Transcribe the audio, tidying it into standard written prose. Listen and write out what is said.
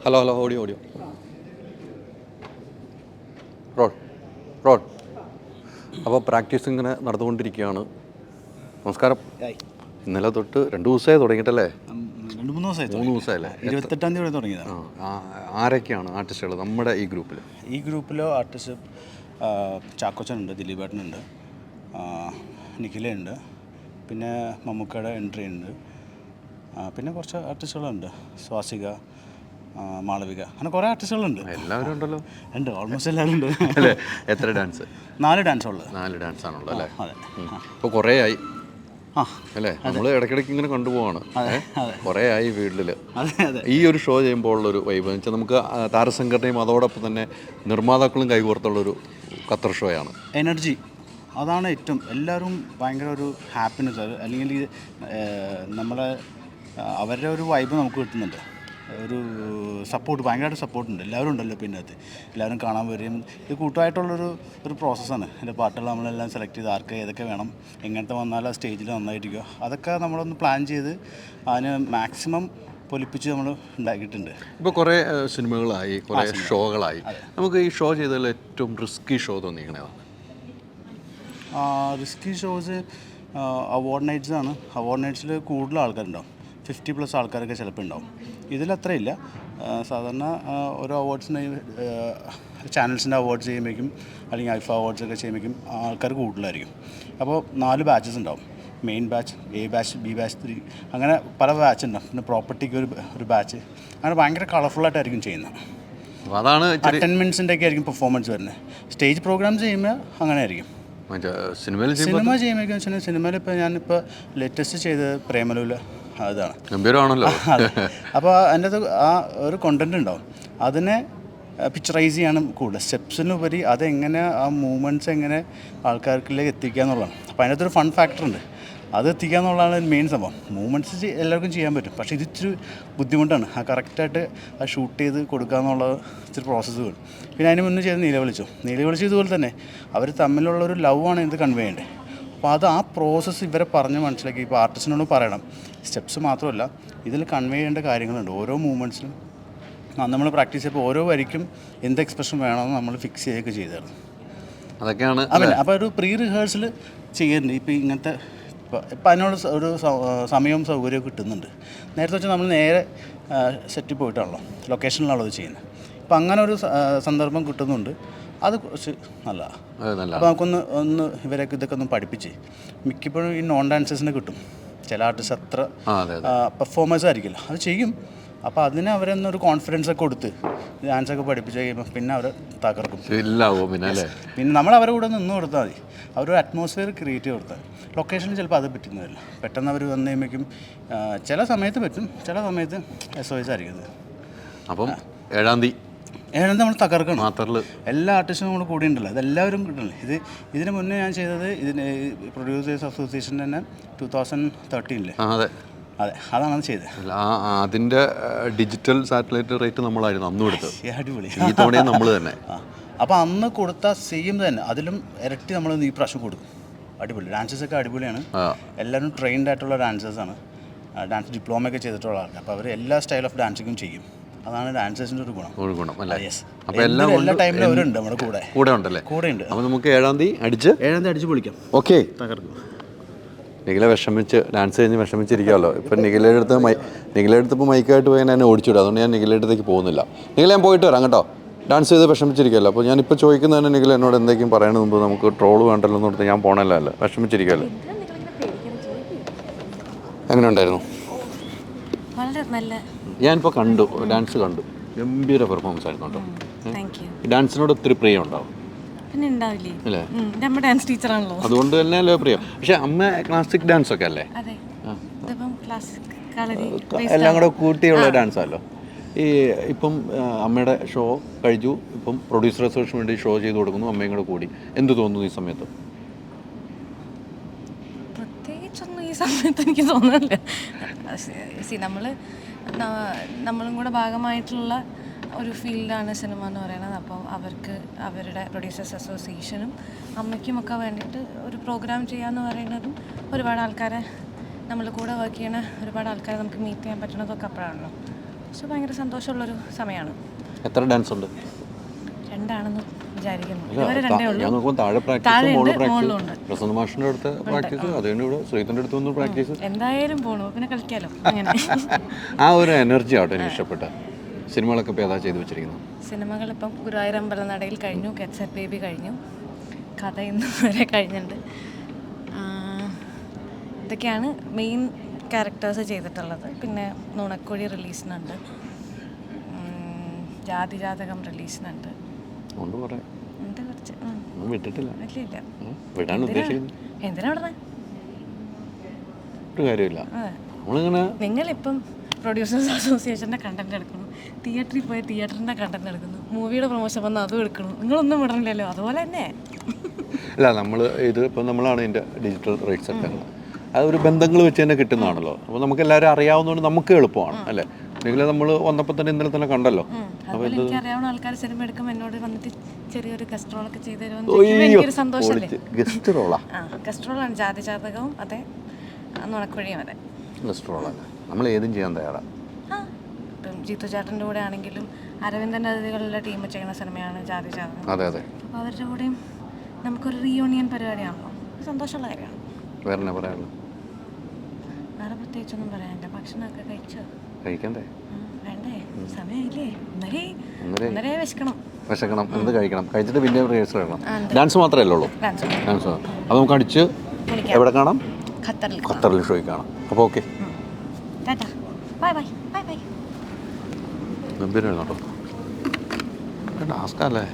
Hello audio role role. അപ്പോൾ practice ഇങ്ങനെ നടന്നുകൊണ്ടിരിക്കുകയാണ്. നമസ്കാരം. ഇന്നലെ തൊട്ട് 2 ദിവസമായി തുടങ്ങിയിട്ടല്ലേ? 3 ദിവസമായല്ലേ? 28-ാം തീയതി തുടങ്ങിയതാണ്. ആരൊക്കെയാണ് ആർട്ടിസ്റ്റുകൾ നമ്മുടെ ഈ ഗ്രൂപ്പിൽ? ഈ ഗ്രൂപ്പിൽ ആർട്ടിസ്റ്റ് ചാക്കോച്ചനുണ്ട്, ദിലീപേട്ടനുണ്ട്, നിഖിലുണ്ട്, പിന്നെ മമ്മൂക്കയുടെ എൻട്രി ഉണ്ട്, പിന്നെ കുറച്ച് ആർട്ടിസ്റ്റുകളുണ്ട്, സ്വാസിക, മാളവിക, അങ്ങനെ കുറേ ആർട്ടിസ്റ്റുകളുണ്ട്. എല്ലാവരും ഉണ്ടല്ലോ? ഉണ്ട്, ഓൾമോസ്റ്റ് എല്ലാവരും ഉണ്ട്. അല്ലേ? എത്ര ഡാൻസ്? 4 ഡാൻസുള്ളത്. 4 ഡാൻസാണുള്ളത് അല്ലേ? അതെ. ഇപ്പോൾ കുറേ ആയി അല്ലേ? നമ്മൾ ഇടയ്ക്കിടയ്ക്ക് ഇങ്ങനെ കണ്ടുപോവാണ്. കുറേ ആയി ഫീൽഡിൽ. ഈ ഒരു ഷോ ചെയ്യുമ്പോൾ ഉള്ളൊരു വൈബ് എന്ന് വെച്ചാൽ നമുക്ക് താരസംഘടനയും അതോടൊപ്പം തന്നെ നിർമ്മാതാക്കളും കൈകോർത്തുള്ളൊരു ഖത്തർ ഷോയാണ്. എനർജി അതാണ് ഏറ്റവും, എല്ലാവരും ഭയങ്കര ഒരു ഹാപ്പിനെസ്, അല്ലെങ്കിൽ നമ്മളെ അവരുടെ ഒരു വൈബ് നമുക്ക് കിട്ടുന്നുണ്ട്. ഒരു സപ്പോർട്ട്, ഭയങ്കരമായിട്ട് സപ്പോർട്ടുണ്ട്. എല്ലാവരും ഉണ്ടല്ലോ പിന്നെ അത്, എല്ലാവരും കാണാൻ വരും. ഇത് കൂട്ടമായിട്ടുള്ളൊരു പ്രോസസ്സാണ്. എൻ്റെ പാട്ടുകൾ നമ്മളെല്ലാം സെലക്ട് ചെയ്ത് ആർക്ക് ഏതൊക്കെ വേണം, എങ്ങനത്തെ വന്നാൽ ആ സ്റ്റേജിൽ നന്നായിരിക്കുക, അതൊക്കെ നമ്മളൊന്ന് പ്ലാൻ ചെയ്ത് അതിന് മാക്സിമം പൊലിപ്പിച്ച് നമ്മൾ ഉണ്ടാക്കിയിട്ടുണ്ട്. ഇപ്പോൾ കുറേ സിനിമകളായി, കുറേ ഷോകളായി. നമുക്ക് ഈ ഷോ ചെയ്തതിൽ ഏറ്റവും റിസ്കി ഷോ തോന്നിക്കണേ? റിസ്കി ഷോസ് അവാർഡ് നൈറ്റ്സാണ്. അവാർഡ് നൈറ്റ്സിൽ കൂടുതൽ ആൾക്കാരുണ്ടാവും, 50+ ആൾക്കാരൊക്കെ ചിലപ്പോൾ ഉണ്ടാവും. ഇതിലത്രയില്ല. സാധാരണ ഓരോ അവാർഡ്സിന് ചാനൽസിൻ്റെ അവാർഡ്സ് ചെയ്യുമ്പോഴേക്കും, അല്ലെങ്കിൽ ഐഫ അവാർഡ്സൊക്കെ ചെയ്യുമ്പോഴേക്കും ആൾക്കാർ കൂടുതലായിരിക്കും. അപ്പോൾ 4 ബാച്ചസ് ഉണ്ടാവും. Main batch, A batch, B batch, 3, അങ്ങനെ പല ബാച്ച് ഉണ്ടാവും. പിന്നെ പ്രോപ്പർട്ടിക്ക് ഒരു ബാച്ച്, അങ്ങനെ ഭയങ്കര കളർഫുള്ളായിട്ടായിരിക്കും ചെയ്യുന്നത്. അതാണ് അറ്റൻമെൻറ്റ്സിൻ്റെ ഒക്കെ ആയിരിക്കും പെർഫോമൻസ് വരുന്നത്. സ്റ്റേജ് പ്രോഗ്രാംസ് ചെയ്യുമ്പോൾ അങ്ങനെ ആയിരിക്കും. സിനിമ ചെയ്യുമ്പോഴേക്കും വെച്ചാൽ സിനിമയിൽ ഇപ്പോൾ ഞാനിപ്പോൾ ലേറ്റസ്റ്റ് ചെയ്തത് പ്രേമലൂല, അതാണ് ഗംഭീരമാണല്ലോ. അപ്പോൾ അതിൻ്റെ അത് ആ ഒരു കണ്ടൻറ് ഉണ്ടാവും, അതിനെ പിക്ചറൈസ് ചെയ്യാനും കൂടുതൽ സ്റ്റെപ്സിനുപരി അതെങ്ങനെ ആ മൂവ്മെൻറ്റ്സ് എങ്ങനെ ആൾക്കാർക്കിലേക്ക് എത്തിക്കുക എന്നുള്ളതാണ്. അപ്പോൾ അതിനകത്തൊരു ഫൺ ഫാക്ടർ ഉണ്ട്, അത് എത്തിക്കുക എന്നുള്ളതാണ് മെയിൻ സംഭവം. മൂവ്മെൻറ്റ്സ് എല്ലാവർക്കും ചെയ്യാൻ പറ്റും, പക്ഷേ ഇത് ഇച്ചിരി ബുദ്ധിമുട്ടാണ്. ആ കറക്റ്റായിട്ട് ആ ഷൂട്ട് ചെയ്ത് കൊടുക്കുക എന്നുള്ളത് ഇച്ചിരി പ്രോസസ്സുകൾ. പിന്നെ അതിന് മുന്നേ ചെയ്ത് നീലവിളിച്ചു ഇതുപോലെ തന്നെ അവർ തമ്മിലുള്ളൊരു ലവാണ് ഇത് കൺവേ ചെയ്യേണ്ടത്. അപ്പോൾ അത് ആ പ്രോസസ്സ് ഇവരെ പറഞ്ഞ് മനസ്സിലാക്കി. ഇപ്പോൾ ആർട്ടിസ്റ്റിനോട് പറയണം, സ്റ്റെപ്സ് മാത്രമല്ല ഇതിൽ കൺവേ ചെയ്യേണ്ട കാര്യങ്ങളുണ്ട്. ഓരോ മൂവ്മെൻറ്റ്സിലും നമ്മൾ പ്രാക്ടീസ് ചെയ്യുമ്പോൾ ഓരോ വരിക്കും എന്ത് എക്സ്പ്രഷൻ വേണമെന്ന് നമ്മൾ ഫിക്സ് ചെയ്യുകയൊക്കെ ചെയ്തതാണ്. അതൊക്കെയാണ്. അപ്പോൾ ഒരു പ്രീ റിഹേഴ്സൽ ചെയ്യുന്നുണ്ട്. ഇപ്പോൾ ഇങ്ങനത്തെ ഇപ്പം അതിനുള്ള ഒരു സമയവും സൗകര്യവും കിട്ടുന്നുണ്ട്. നേരത്തെ വെച്ചാൽ നമ്മൾ നേരെ സെറ്റിൽ പോയിട്ടാണല്ലോ, ലൊക്കേഷനിലാണല്ലോ അത് ചെയ്യുന്നത്. ഇപ്പം അങ്ങനെ ഒരു സന്ദർഭം കിട്ടുന്നുണ്ട്, അത് കുറച്ച് നല്ലതാണ്. അപ്പോൾ നമുക്കൊന്ന് ഇവരൊക്കെ ഇതൊക്കെ ഒന്ന് പഠിപ്പിച്ച്, മിക്കപ്പോഴും ഈ നോൺ ഡാൻസേഴ്സിനെ കിട്ടും. ചില ആർട്ടിസ്റ്റ് അത്ര പെർഫോമൻസ് ആയിരിക്കില്ല, അത് ചെയ്യും. അപ്പോൾ അതിന് അവരൊന്നൊരു കോൺഫിഡൻസ് ഒക്കെ കൊടുത്ത് ഡാൻസൊക്കെ പഠിപ്പിച്ച് കഴിയുമ്പോൾ പിന്നെ അവരെ തകർക്കും. പിന്നെ നമ്മൾ അവരെ കൂടെ നിന്ന് കൊടുത്താൽ മതി, അവരൊരു അറ്റ്മോസ്ഫിയർ ക്രിയേറ്റ് ചെയ്ത് കൊടുത്താൽ. ലൊക്കേഷനിൽ ചിലപ്പോൾ അത് പറ്റുന്നതല്ല, പെട്ടെന്ന് അവർ വന്നു കഴിയുമ്പോഴേക്കും ചില സമയത്ത് പറ്റും, ചില സമയത്ത് SOS ആയിരിക്കുന്നത്. അപ്പം 7-ാം തീയതി നമ്മൾ തകർക്കണം. എല്ലാ ആർട്ടിസ്റ്റും നമ്മൾ കൂടി ഉണ്ടല്ലോ, അതെല്ലാവരും കിട്ടണല്ലേ. ഇതിന് മുന്നേ ഞാൻ ചെയ്തത് പ്രൊഡ്യൂസേഴ്സ് അസോസിയേഷൻ തന്നെ 2013. അതെ, അതാണ് ചെയ്തത്. അതിൻ്റെ ഡിജിറ്റൽ സാറ്റലൈറ്റ് റേറ്റ് നമ്മളായിരുന്നു അന്ന് കൊടുത്തത്. അടിപൊളി. ഈ തവണ നമ്മൾ തന്നെ. അപ്പോൾ അന്ന് കൊടുത്ത സെയിം തന്നെ അതിലും ഇരട്ടി നമ്മൾ ഈ പ്രാവശ്യം കൊടുക്കും. അടിപൊളി ഡാൻസേഴ്സൊക്കെ അടിപൊളിയാണ്. എല്ലാവരും ട്രെയിൻഡ് ആയിട്ടുള്ള ഡാൻസേഴ്സാണ്, ഡാൻസ് ഡിപ്ലോമയൊക്കെ ചെയ്തിട്ടുള്ള ആൾക്കാർ. അപ്പോൾ അവർ എല്ലാ സ്റ്റൈൽ ഓഫ് ഡാൻസിങ്ങും ചെയ്യും. അതാണ് ഡാൻസേഴ്സിൻ്റെ ഒരു ഗുണം അല്ലേ? അപ്പോൾ എല്ലാ ടൈമിലും അവരുണ്ട് നമ്മുടെ കൂടെ ഉണ്ടല്ലേ? കൂടെ ഉണ്ട്. അപ്പോൾ നമുക്ക് 7-ാം തീയതി അടിച്ച് പൊളിക്കാം. ഓക്കെ, തകർക്കും. നിഖില ഡാൻസ് കഴിഞ്ഞ് വിഷമിച്ചിരിക്കുമല്ലോ. ഇപ്പം നിഖിലെടുത്ത് ഇപ്പോൾ മൈക്കായിട്ട് പോയി എന്നെ ഓടിച്ചുവിടും. അതുകൊണ്ട് ഞാൻ നിഖിലെടുത്തേക്ക് പോകുന്നില്ല. നിഖില ഞാൻ പോയിട്ട് വരാം കേട്ടോ. ഡാൻസ് ചെയ്ത് വിഷമിച്ചിരിക്കുമല്ലോ. അപ്പോൾ ഞാനിപ്പോൾ ചോദിക്കുന്നതിന് നിഖില എന്നോട് എന്തെങ്കിലും പറയണ മുമ്പ് നമുക്ക് ട്രോള് വേണ്ടല്ലോ എന്ന് കൊടുത്ത് ഞാൻ പോകണല്ലോ. അല്ലേ, വിഷമിച്ചിരിക്കുമല്ലോ. എങ്ങനെ ഉണ്ടായിരുന്നു? ഞാനിപ്പോൾ ഡാൻസ് കണ്ടു, ഗംഭീര പെർഫോമൻസ് ആയിരുന്നു കേട്ടോ. ഡാൻസിനോട് ഒത്തിരി പ്രിയം ഉണ്ടാവും അല്ലേ? അതുകൊണ്ട് തന്നെ അല്ലേ പ്രിയം. പക്ഷെ അമ്മ ക്ലാസിക് ഡാൻസ് ഒക്കെ അല്ലേ, എല്ലാം കൂടെ കൂട്ടിയുള്ള ഡാൻസാണല്ലോ. ഇപ്പം അമ്മയുടെ ഷോ കഴിഞ്ഞു, ഇപ്പം പ്രൊഡ്യൂസർ അസോസിയേഷന് വേണ്ടി ഷോ ചെയ്ത് കൊടുക്കുന്നു, അമ്മയും കൂടെ കൂടി. എന്ത് തോന്നുന്നു ഈ സമയത്ത്? പ്രത്യേകിച്ചൊന്നും ഈ സമയത്ത് എനിക്ക് തോന്നുന്നില്ല. നമ്മളും കൂടെ ഭാഗമായിട്ടുള്ള ഒരു ഫീൽഡാണ് സിനിമ എന്ന് പറയുന്നത്. അപ്പോൾ അവർക്ക് അവരുടെ പ്രൊഡ്യൂസേഴ്സ് അസോസിയേഷനും അമ്മയ്ക്കുമൊക്കെ വേണ്ടിയിട്ട് ഒരു പ്രോഗ്രാം ചെയ്യാമെന്ന് പറയുന്നതും, ഒരുപാട് ആൾക്കാരെ നമ്മൾ കൂടെ വർക്ക് ചെയ്യണ ഒരുപാട് ആൾക്കാരെ നമുക്ക് മീറ്റ് ചെയ്യാൻ പറ്റണതൊക്കെ അപ്പോഴാണല്ലോ. സോ ഭയങ്കര സന്തോഷമുള്ളൊരു സമയമാണ്. എത്ര ഡാൻസ് ഉണ്ട്? 2 ആണെന്ന് വിചാരിക്കുന്നു. ഇതുവരെ 2 ഉള്ളൂ. ഞാൻ നോക്കുമ്പോൾ താഴെ പ്രാക്ടീസ്, മോള് പ്രാക്ടീസ്, പ്രസന്ന മാഷിൻ്റെ അടുത്ത് പ്രാക്ടീസ്, അതുകൊണ്ട് ഇവിടെ ശ്രീധൻ്റെ അടുത്ത് വന്ന് പ്രാക്ടീസ്. എന്തായാലും പോകണു, പിന്നെ കളിക്കാലോ അങ്ങനെ. ആ ഒരു എനർജി ആട്ടോ എനിക്ക് ഇഷ്ടപ്പെട്ട. സിനിമകളൊക്കെ ഇപ്പോൾ ഏതാ ചെയ്തു വെച്ചിരിക്കുന്നത്? സിനിമകൾ ഇപ്പം ഗുരുവായൂർ അമ്പലനടയിൽ കഴിഞ്ഞു, ഗെറ്റ് സെറ്റ് ബേബി കഴിഞ്ഞു, കഥ ഇന്ന് വരെ കഴിഞ്ഞിട്ടുണ്ട്. ഇതൊക്കെയാണ് മെയിൻ ക്യാരക്ടേഴ്സ് ചെയ്തിട്ടുള്ളത്. പിന്നെ നുണക്കുഴി റിലീസിനുണ്ട്, ജാതിജാതകം റിലീസിനുണ്ട്. ഉണ്ട് കുറേ. ഉണ്ട് കുറച്ച്. വിട്ടിട്ടില്ല. ഇല്ല. വിടാൻ ഉദ്ദേശിക്കുന്നത് എന്തിനാ വിടണേ? ഒരു കാര്യമില്ല. നമ്മളിങ്ങനെ നിങ്ങളിപ്പം പ്രൊഡ്യൂസേഴ്സ് അസോസിയേഷൻ്റെ കണ്ടന്റ് എടുക്കുന്നു, തിയേറ്ററിൽ പോയി തിയേറ്ററിൻ്റെ കണ്ടന്റ് എടുക്കുന്നു, മൂവിയുടെ പ്രൊമോഷൻ വന്ന് അതും എടുക്കുന്നു. നിങ്ങളൊന്നും വിടണില്ലല്ലോ. അതുപോലെ തന്നെ അല്ല, നമ്മൾ ഇത് ഇപ്പം നമ്മളാണ് ഇതിൻ്റെ ഡിജിറ്റൽ റൈറ്റ്സ് ഒക്കെ ഉള്ളത്. അതൊരു ബന്ധങ്ങൾ വെച്ച് തന്നെ കിട്ടുന്നതാണല്ലോ. അപ്പോൾ നമുക്ക് എല്ലാവരും അറിയാവുന്നതുകൊണ്ട് നമുക്ക് എളുപ്പമാണ് അല്ലേ? അല്ലെങ്കിൽ നമ്മൾ വന്നപ്പോൾ തന്നെ ഇന്നലെ തന്നെ കണ്ടല്ലോ. അതുപോലെ എനിക്ക് അറിയാവുന്ന ആൾക്കാർ സിനിമ എടുക്കുമ്പോൾ എന്നോട് വന്നിട്ട് ചെറിയൊരു ഗസ്റ്റ് റോളൊക്കെ ചെയ്ത് തരുമെന്ന് എനിക്കൊരു സന്തോഷമല്ലേ. ഗസ്റ്റ് റോളാ? ഗസ്റ്റ് റോളാണ്. ജാതിജാതകവും അതെ, നുണക്കുഴിയും അതെ. ഗസ്റ്റ് റോളല്ല, നമ്മൾ ഏതും ചെയ്യാൻ തയ്യാറാണ്. ഇപ്പം ജീത്തു ചേട്ടൻ്റെ കൂടെ ആണെങ്കിലും അരവിന്ദൻ്റെ അതിഥികളുടെ ടീം ചെയ്യുന്ന സിനിമയാണ് ജാതിജാതകം. അതെ അതെ. അപ്പോൾ അവരുടെ കൂടെയും നമുക്കൊരു റീയൂണിയൻ പരിപാടിയാണല്ലോ, സന്തോഷമുള്ള കാര്യമാണ്. വേറെ എന്നാ പറയാനുള്ളത്? വേറെ പ്രത്യേകിച്ചൊന്നും പറയാനില്ല. ഭക്ഷണമൊക്കെ കഴിച്ചോ? കഴിക്കണ്ടേ? വേണ്ടേ? സമയമില്ലേ? ഒന്നരേ വിശക്കണം. എന്ത് കഴിക്കണം? കഴിച്ചിട്ട് പിന്നെ റിഹേഴ്സൽ ചെയ്യണം. ഡാൻസ് മാത്രമേ ഉള്ളൂ? ഡാൻസ്. അത് നമുക്ക് അടിച്ച് എവിടെ കാണാം? ഖത്തറിൽ ഷോയിൽ കാണാം. അപ്പോൾ ഓക്കെ, ഗംഭീരമാണ് കേട്ടോ. ടാസ്കല്ലേ.